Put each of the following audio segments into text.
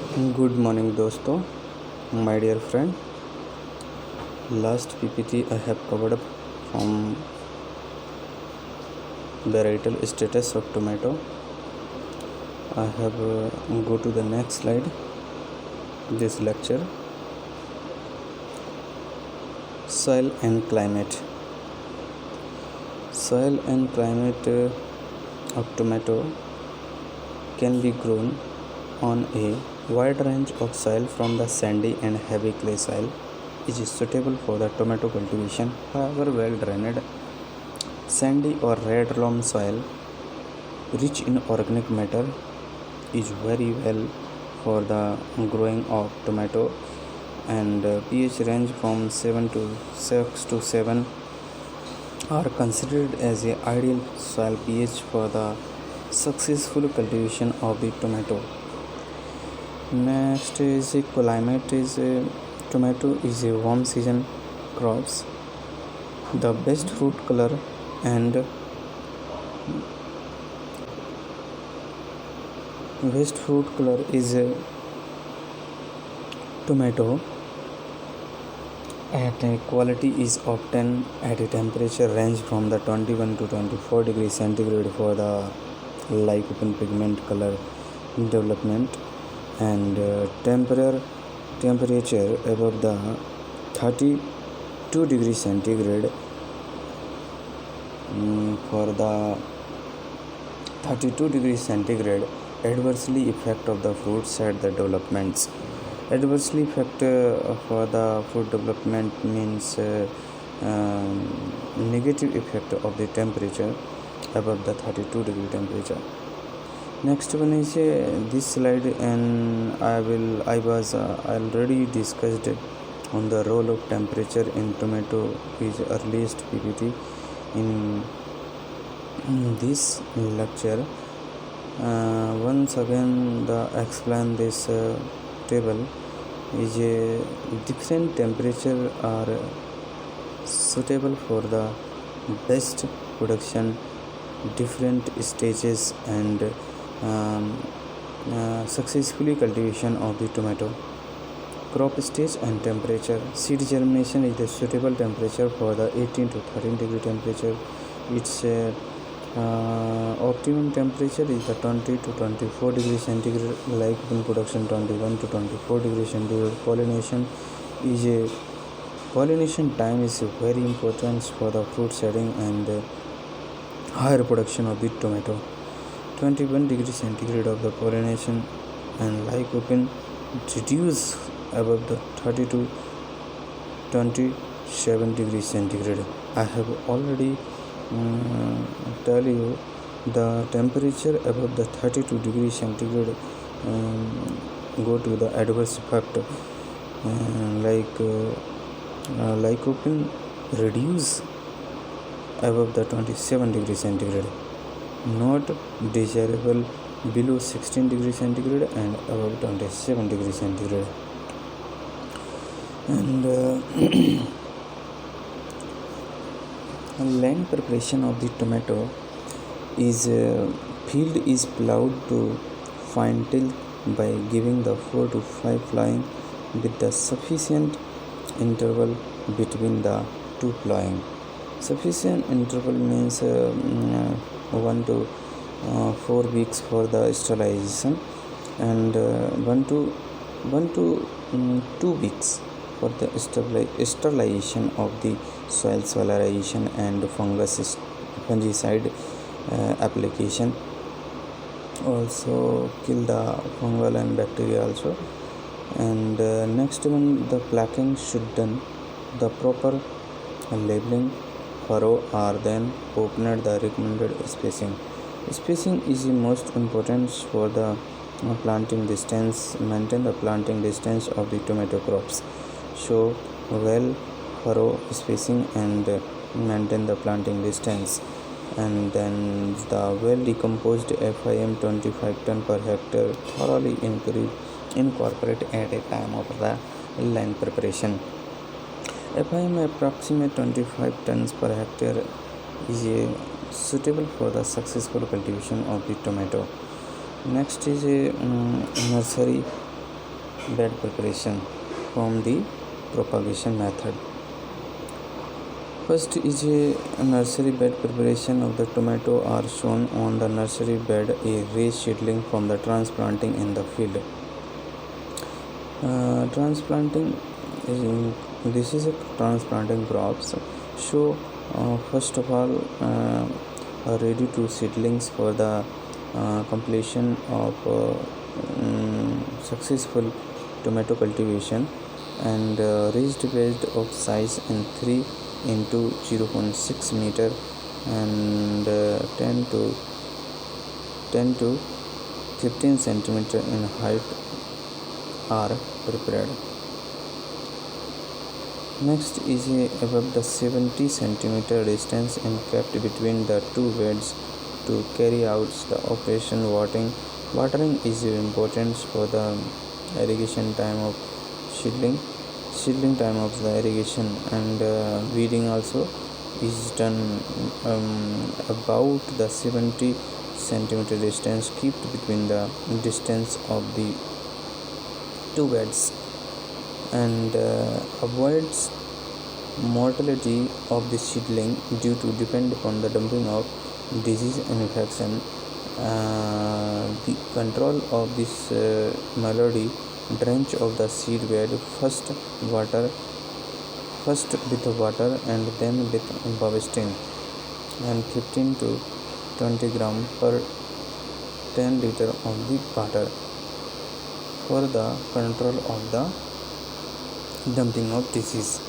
Good morning, dosto. My dear friend. Last PPT I have covered up from varietal status of tomato. I have go to the next slide. This lecture, soil and climate. Soil and climate of tomato can be grown on a wide range of soil from the sandy and heavy clay soil is suitable for the tomato cultivation. However, well drained sandy or red loam soil rich in organic matter is very well for the growing of tomato, and pH range from 7 to 6 to 7 are considered as a ideal soil pH for the successful cultivation of the tomato. Next is a climate. Tomato is a warm season crops. The best fruit color and best fruit color is tomato, and quality is obtained at a temperature range from the 21 to 24 degrees centigrade for the lycopene pigment color development, and temperature above the 32 degrees centigrade for the 32 degrees centigrade adversely effect of the fruits at the developments. Adversely effect for the fruit development means negative effect of the temperature above the 32 degree temperature. Next one is this slide, and I was already discussed on the role of temperature in tomato is earliest PPT. In this lecture, once again the explain this table is a different temperature are suitable for the best production, different stages and successfully cultivation of the tomato. Crop stage and temperature. Seed germination is the suitable temperature for the 18 to 13 degree temperature. Its optimum temperature is the 20 to 24 degrees centigrade. Lycopene production 21 to 24 degrees centigrade. Pollination time is very important for the fruit setting and higher production of the tomato. 21 degrees centigrade of the pollination, and lycopene reduce above the 30 to 27 degrees centigrade. I have already tell you the temperature above the 32 degrees centigrade go to the adverse effect, lycopene reduce above the 27 degrees centigrade, not desirable below 16 degrees centigrade and above 27 degrees centigrade. And land preparation of the tomato is field is plowed to fine till by giving the 4 to 5 plowing with the sufficient interval between the two plowing. Sufficient interval means 1 to 4 weeks for the sterilization, and 1 to 2 weeks for the sterilization of the soil solarization and fungicide application. Also kill the fungal and bacteria also. And next one, the placking should done. The proper labeling furrow are then opened the recommended spacing. Spacing is the most important for the planting distance. Maintain the planting distance of the tomato crops. Show well furrow spacing and maintain the planting distance. And then the well decomposed FIM 25 ton per hectare thoroughly incorporate at a time of the land preparation. FIM approximate 25 tons per hectare is suitable for the successful cultivation of the tomato. Next is a nursery. bed preparation from the propagation method. First is a nursery bed preparation of the tomato are shown on the nursery bed a raised seedling from the transplanting in the field. Transplanting this is a transplanting crops. So first of all ready to seedlings for the completion of successful tomato cultivation and raised bed of size in 3 into 0.6 meter and 10 to 15 centimeter in height are prepared. Next is above the 70 centimeter distance and kept between the two beds to carry out the operation watering. Watering is important for the irrigation time of seedling time of the irrigation and weeding also is done about the 70 centimeter distance kept between the distance of the two beds and avoids mortality of the seedling due to depend upon the dumping of disease and infection. The control of this malady drench of the seed bed first with water and then with Bavestin and 15 to 20 gram per 10 liter of the water for the control of the dumping of disease.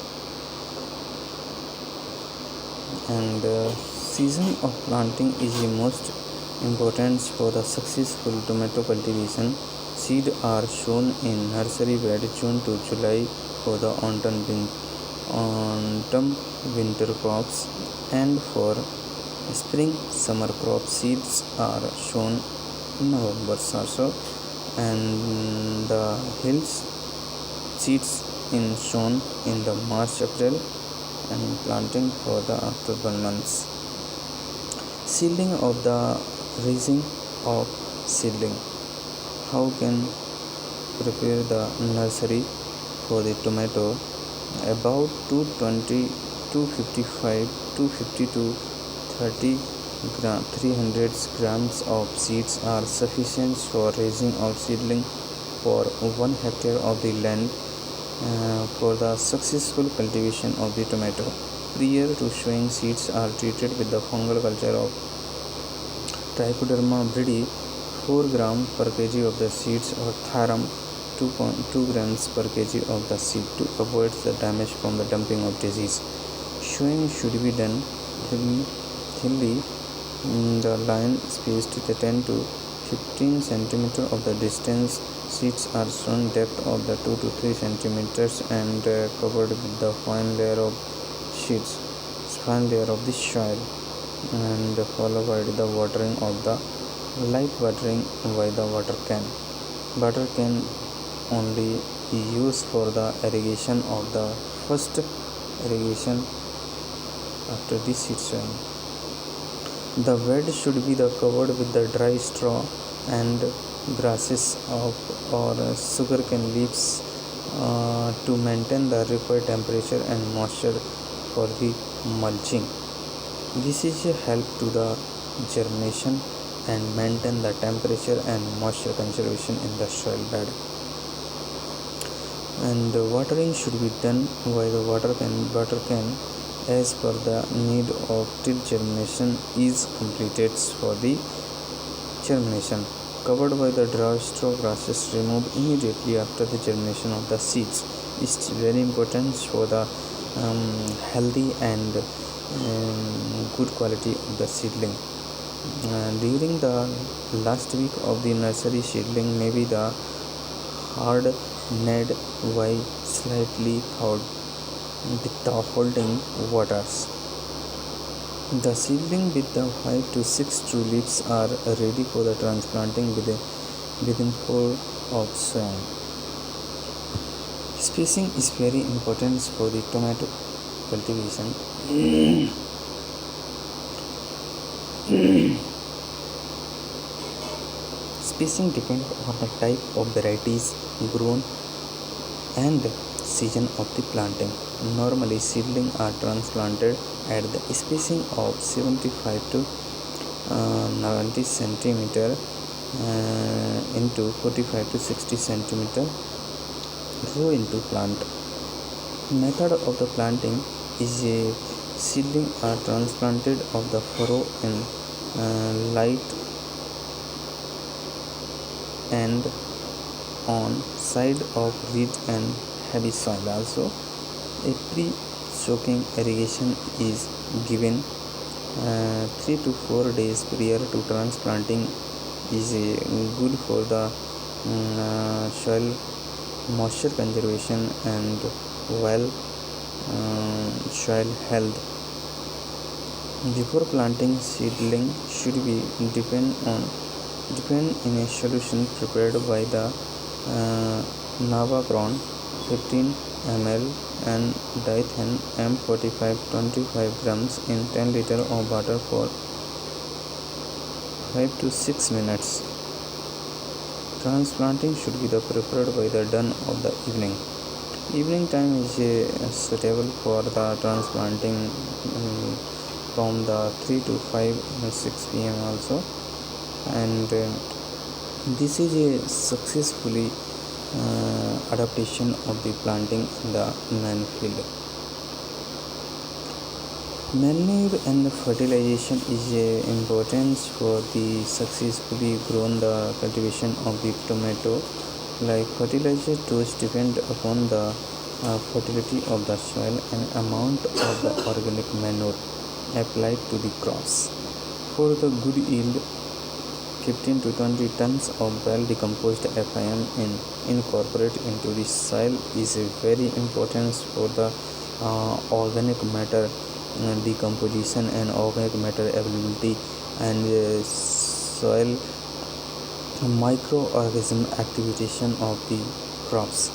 And season of planting is the most important for the successful tomato cultivation. Seed are sown in nursery bed June to July for the autumn winter crops, and for spring summer crops seeds are sown in November also, and the hills seeds in sown in the March April and planting for the October months. Seedling of the raising of seedling. How can prepare the nursery for the tomato? About 220, 255, 250 to 30 300 grams of seeds are sufficient for raising of seedling for 1 hectare of the land for the successful cultivation of the tomato. Prior to sowing, seeds are treated with the fungal culture of Trichoderma bredi 4 gram per kg of the seeds or Tharum 2.2 grams per kg of the seed to avoid the damage from the dumping of disease. Sowing should be done thinly in the line spaced to the 10 to 15 centimeter of the distance. Seeds are sown depth of the 2 to 3 centimeters and covered with the fine layer of the soil, and followed by the watering of the light watering by the water can. Water can only be used for the irrigation of the first irrigation after the seed sowing. The bed should be covered with the dry straw and grasses or sugarcane leaves to maintain the required temperature and moisture for the mulching. This is a help to the germination and maintain the temperature and moisture conservation in the soil bed. And watering should be done by the water can as per the need of till germination is completed. For the germination, covered by the dry straw grasses removed immediately after the germination of the seeds is very important for the healthy and good quality of the seedling. During the last week of the nursery, seedling may be the hard knead while slightly thawed with the holding waters. The seedling with the 5 to 6 true leaves are ready for the transplanting within 4 of sowing. Spacing is very important for the tomato cultivation. Spacing depends on the type of varieties grown and season of the planting. Normally, seedlings are transplanted at the spacing of 75 to 90 centimeter into 45 to 60 centimeter row into plant. Method of the planting is a seedling are transplanted of the furrow in light and on side of rich and heavy soil. Also, a pre-soaking irrigation is given 3 to 4 days prior to transplanting is good for the soil moisture conservation and well soil health. Before planting, seedling should be depend in a solution prepared by the Navapron 15 ml and Dithan M45 25 grams in 10 liter of water for 5 to 6 minutes. Transplanting should be preferred by the dawn of the evening. Evening time is suitable for the transplanting from the 3 to 5 and 6 p.m. also, and this is a successfully adaptation of the planting in the main field. Manure and fertilization is important for the successfully grown the cultivation of the tomato. Like fertilizer dose depend upon the fertility of the soil and amount of the organic manure applied to the crops. For the good yield, 15 to 20 tons of well decomposed FIM incorporate into the soil is very important for the organic matter decomposition and organic matter availability and soil microorganism activation of the crops.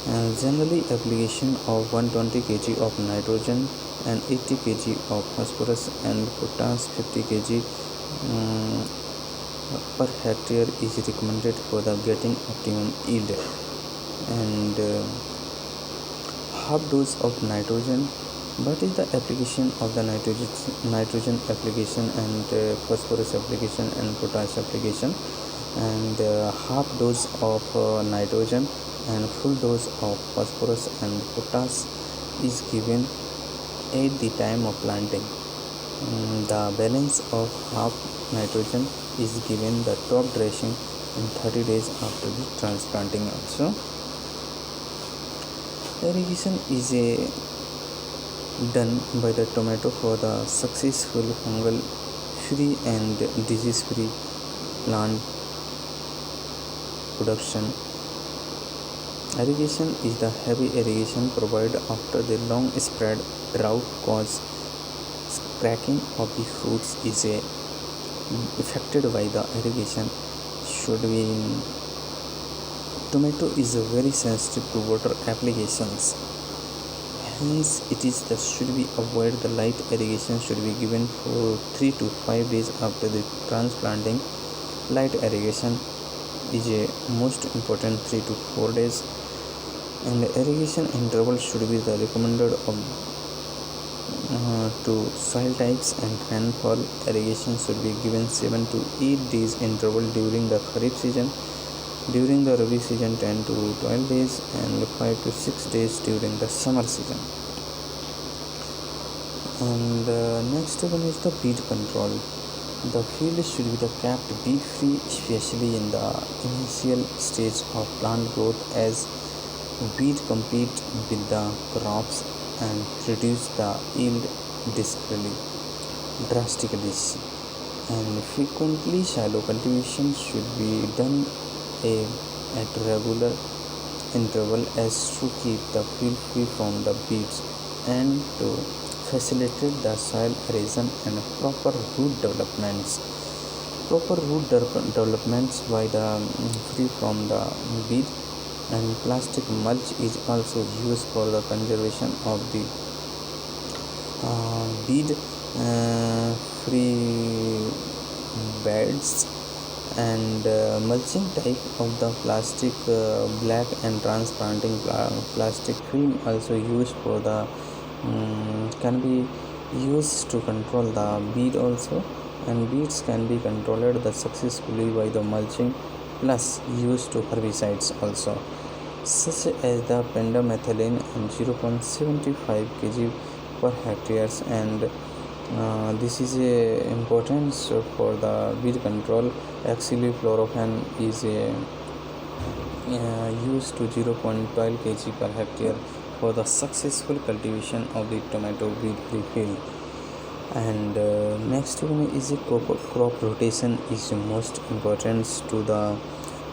And generally application of 120 kg of nitrogen and 80 kg of phosphorus and potash 50 kg per hectare is recommended for the getting optimum yield. And half dose of nitrogen. What is the application of the nitrogen application and phosphorus application and potash application? And half dose of nitrogen and full dose of phosphorus and potash is given at the time of planting. The balance of half nitrogen is given the top dressing in 30 days after the transplanting. Also, irrigation is done by the tomato for the successful fungal free and disease free plant production. Irrigation is the heavy irrigation provided after the long spread drought cause cracking of the fruits is affected by the irrigation should be. Tomato is very sensitive to water applications, hence it is that should be avoid the light irrigation should be given for 3 to 5 days after the transplanting. Light irrigation is a most important 3 to 4 days, and the irrigation interval should be the recommended of to soil types and rainfall. Irrigation should be given 7 to 8 days interval during the Kharif season, during the Rabi season 10 to 12 days, and 5 to 6 days during the summer season. And next one is the weed control. The field should be kept weed free, especially in the initial stage of plant growth, as weed compete with the crops and reduce the yield drastically. And frequently shallow cultivation should be done at regular interval as to keep the field free from the weeds and to facilitate the soil erosion and proper root developments. Proper root developments by the free from the weed, and plastic mulch is also used for the conservation of the weed free beds And mulching type of the plastic, black and transplanting plastic film also used for the can be used to control the bead also, and beads can be controlled the successfully by the mulching plus used to herbicides also, such as the pendimethalin and 0.75 kg per hectares. And this is a importance for the weed control. Actually fluorophane is used to 0.12 kg per hectare for the successful cultivation of the tomato weed free field. And next one is a crop rotation is most important to the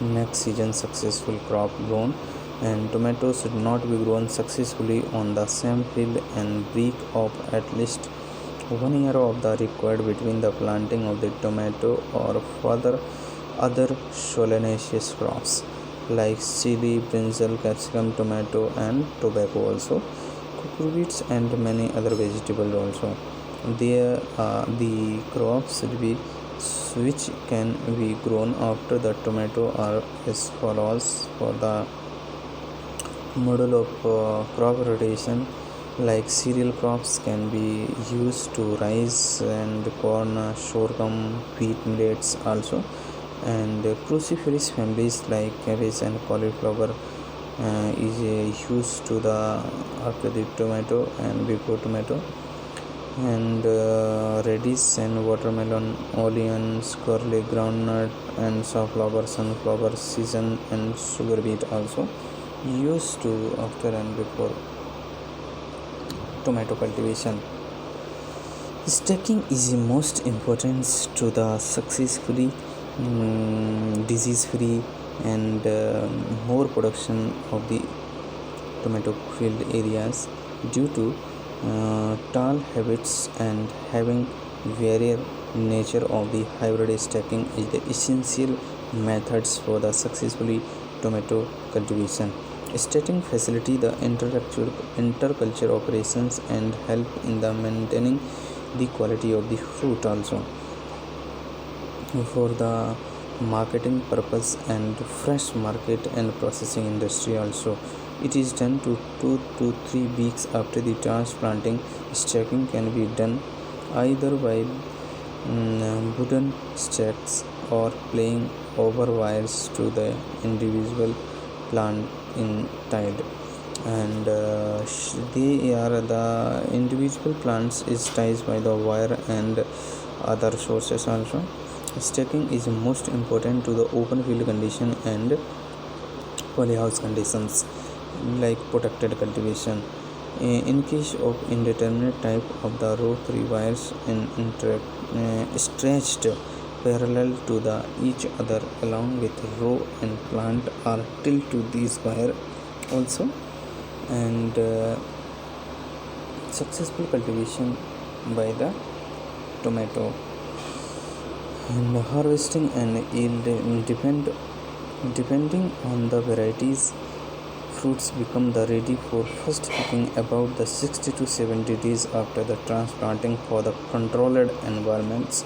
next season successful crop grown, and tomatoes should not be grown successfully on the same field and break up at least 1 year of the required between the planting of the tomato or further other solanaceous crops like chili, brinjal, capsicum, tomato and tobacco also, cucurbits and many other vegetables also. The crops should be which can be grown after the tomato are as follows. For the model of crop rotation, like cereal crops can be used to rice and corn, sorghum, wheat, millets also. And cruciferous families like cabbage and cauliflower is used to the after the tomato and before tomato. And radish and watermelon, onions, garlic, groundnut and safflower, sunflower, sesame and sugar beet also used to after and before tomato cultivation. Stacking is the most important to the successfully disease free and more production of the tomato field areas due to tall habits and having varied nature of the hybrid stacking is the essential methods for the successfully tomato cultivation. Stacking facilitate the interculture operations and help in the maintaining the quality of the fruit also. For the marketing purpose and fresh market and processing industry also, it is done to 2 to 3 weeks after the transplanting. Stacking can be done either by wooden stacks or playing over wires to the individual plant in tied. And they are the individual plants is tied by the wire and other sources also. Stacking is most important to the open field condition and polyhouse conditions like protected cultivation. In case of indeterminate type of the row, 3 wires stretched parallel to the each other along with row and plant are tilt to these wire also. And successful cultivation by the tomato. And harvesting and yield depending on the varieties, fruits become the ready for first picking about the 60 to 70 days after the transplanting for the controlled environments.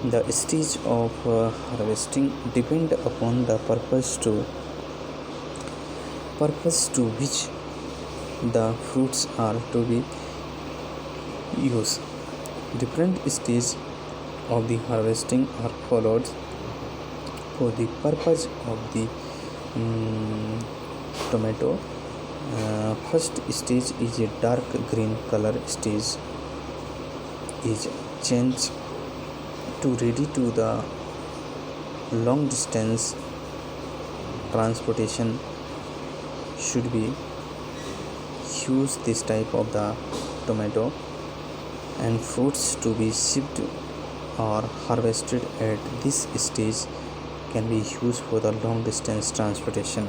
The stage of harvesting depend upon the purpose to which the fruits are to be used. Different stages of the harvesting are followed for the purpose of the tomato. First stage is a dark green color stage is changed to ready to the long distance transportation should be use this type of the tomato, and fruits to be shipped or harvested at this stage can be used for the long distance transportation.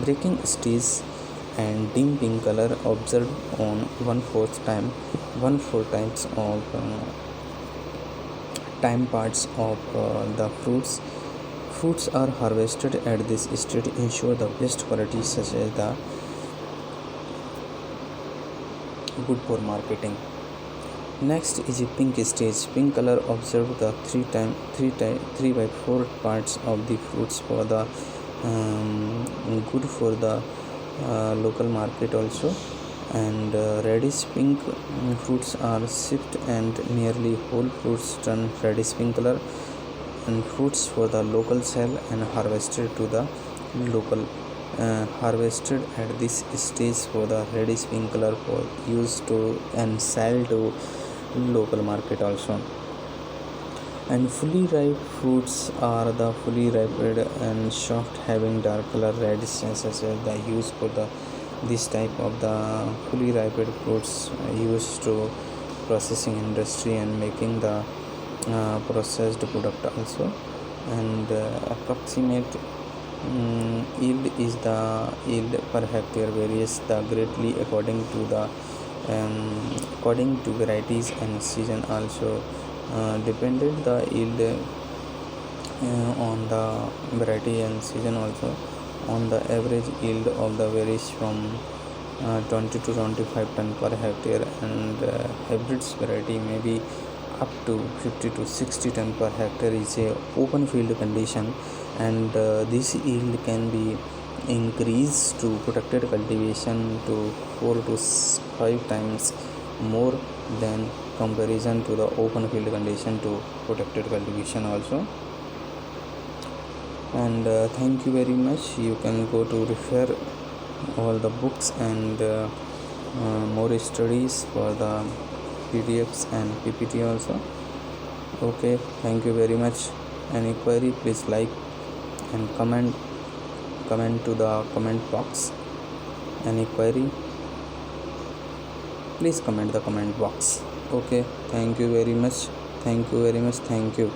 Breaking stage and dim pink color observed on 1/4 times of time parts of the fruits. Fruits are harvested at this stage to ensure the best quality such as the good for marketing. Next is a pink stage. Pink color observe the 3 by 4 parts of the fruits for the good for the local market also. And reddish pink fruits are sipped and nearly whole fruits turn reddish pink color, and fruits for the local sale and harvested to the local harvested at this stage for the reddish pink color for use to and sell to local market also. And fully ripe fruits are the fully ripe and soft having dark color reddish as the use for the this type of the fully ripe fruits used to processing industry and making the processed product also. And approximate yield is the yield per hectare varies the greatly according to varieties and season also. Depended the yield on the variety and season also. On the average yield of the varies from 20 to 25 ton per hectare, and hybrids variety may be up to 50 to 60 ton per hectare is a open field condition. And this yield can be increased to protected cultivation to 4 to 5 times more than comparison to the open field condition to protected cultivation also. And thank you very much. You can go to refer all the books and more studies for the PDFs and PPT also. Okay, thank you very much. Any query, please like and comment to the comment box. Any query, please comment the comment box. Okay, thank you very much. Thank you.